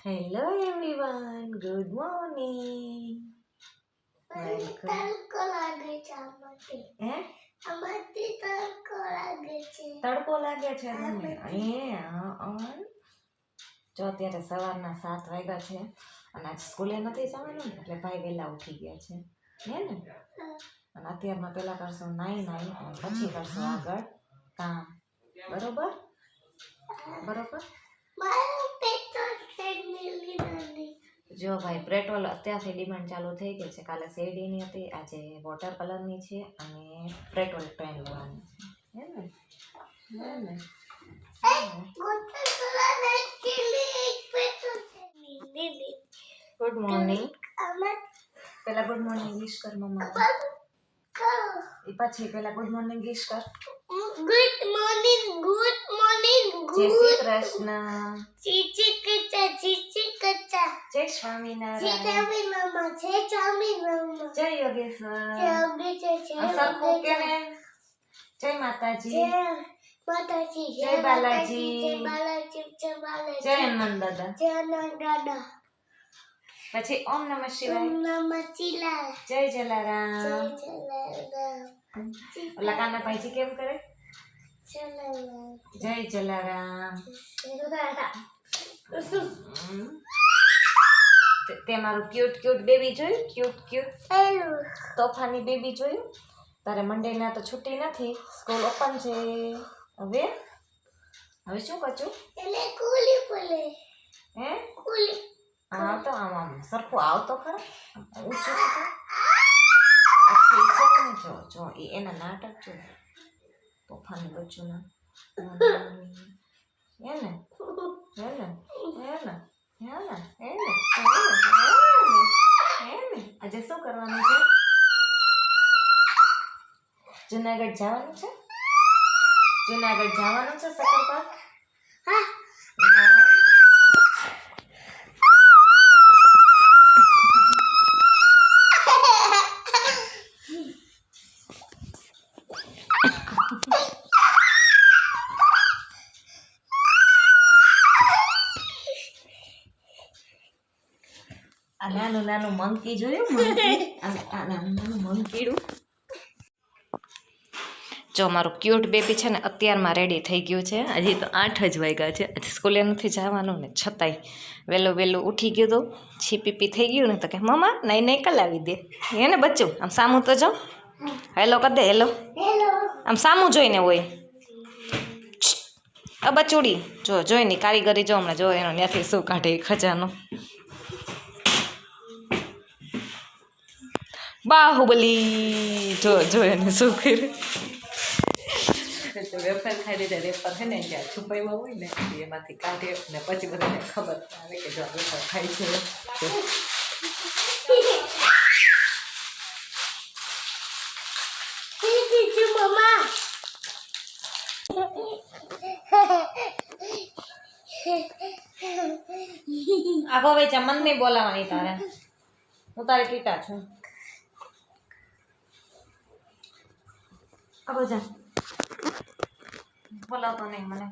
Hello everyone, good morning. તડકો લાગે છે આમાંથી. હે? આમાંથી તડકો લાગે છે. તડકો લાગે છે તમને? જો અત્યારે સવારના 7 વાગ્યા છે અને આજ સ્કૂલે નથી જવાનું ને એટલે ભાઈ વહેલા ઉઠી ગયા છે હે ને? અને અત્યારમાં પહેલાં કરશું નાઈ અને પછી કરશું આગળ કામ. બરોબર? મારું પેટ્રોલ મિલી નથી. જો ભાઈ પેટ્રોલ અત્યારથી ડિમાન્ડ ચાલુ થઈ ગઈ છે. કાલે શેરડીની હતી, આજે વોટર કલરની છે અને પેટ્રોલ પેન લેવાની છે હે ને? વોટર કલર એકચ્યુઅલી એક પેટ્રોલ મિલી. Good morning. આમાં પહેલા ગુડ મોર્નિંગ વિશ કર મમ્મા. કરો. એ પછી પહેલા ગુડ મોર્નિંગ વિશ કર. Good morning. જય શ્રી કૃષ્ણ. ચીચી કચ્ચા. જય સ્વામિનારાયણ. જય સ્વામિનારાયણ. જય યોગેશ્વર. જય સરખું કે ને? જય માતાજી. જય બાલાજી. જય હનુમાન દાદા. પછી ઓમ નમઃ શિવાય. જય જલારામ. ઓલા કાના ભાઈજી કેમ કરે? જય જલારામ. તે મારું ક્યુટ બેબી જોયું? ક્યુટ તોફાની બેબી જોયું? તારે મંડેના તો છુટ્ટી નથી, સ્કૂલ ઓપન છે. હવે શું કરશું? હે? હા તો આમ સરખું આવતો ખરા ઊંચું જો એના નાટક જો તોફાની બચ્ચુના આજે શું કરવાનું છે? જુનાગઢ જવાનું છે? સકરપાર્ક? આ નાનું મંકી જોયું? નાનું મંકીડું. જો મારું ક્યુટ બેબી છે ને અત્યારમાં રેડી થઈ ગયું છે. હજી તો 8 જ વાગ્યા છે. હજી સ્કૂલે નથી જવાનું ને છતાંય વહેલું ઉઠી ગયું તો છીપીપી થઈ ગયું ને તો કે મમ્મા નહીં કલાવી દે હે ને બચ્ચું. આમ સામું તો જો હેલો કરી દે. હેલો આમ સામું જોઈને હોય. બચુડી જોઈને કારીગરી જો હમણાં જો એનો ત્યાંથી શું કાઢે ખજાનો. બાહુબલી જો એને શું કરે. વેફર ખાઈ દીધા. વેફર છે ને ત્યાં છુપાઈમાં હોય ને એમાંથી કાઢે ને પછી બધાને ખબર આવે કે જો વેફર ખાય છે. આગો વેચા મન નહીં બોલાવાની તારે. હું તારે કીટા છું. આગો જા બોલાવતો નહીં મને.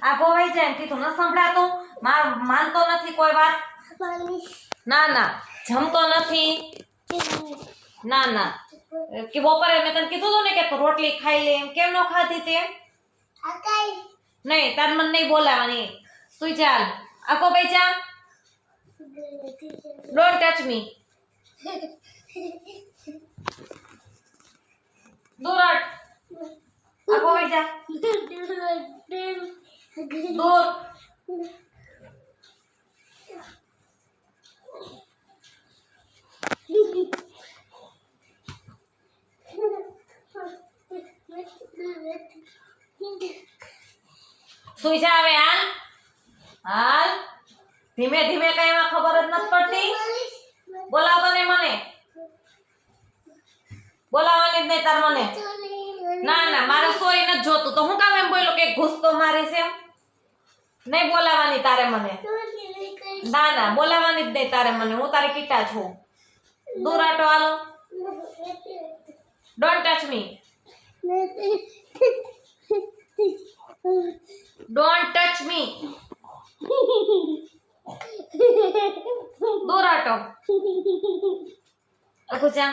આ ગોવાઈ જાય કીધું ન સંભળાતું. માનતો નથી કોઈ વાત. ના જમતો નથી. ના કે બપોરે મેં તને કીધું હતું ને કે રોટલી ખાઈ લે. એમ કેમ ન ખાધી તે? નહીં તાર મને નહીં બોલાવાની. સુઈ ચાલ. આખો ભાઈ જા. ડોન્ટ ટચ મી. દૂરટ આખો ભાઈ જા. દૂર. સુઈ જા હવે. હાલ ધીમે કઈ એમાં ખબર જ નથી પડતી. બોલાવતો નહીં મને. બોલાવવાની જ નહીં તાર મને. ના મારે સોરી નથી જોતું તો હું કામ એમ બોલ્યો કે ઘૂસતો મારે છે? નહીં બોલાવાની તારે મને. ના બોલાવાની જ નહીં તારે મને. હું તારી કીટા છું. દૂર આટો હાલો. Don't touch me. Don't touch me. દોરાટો અગુચા.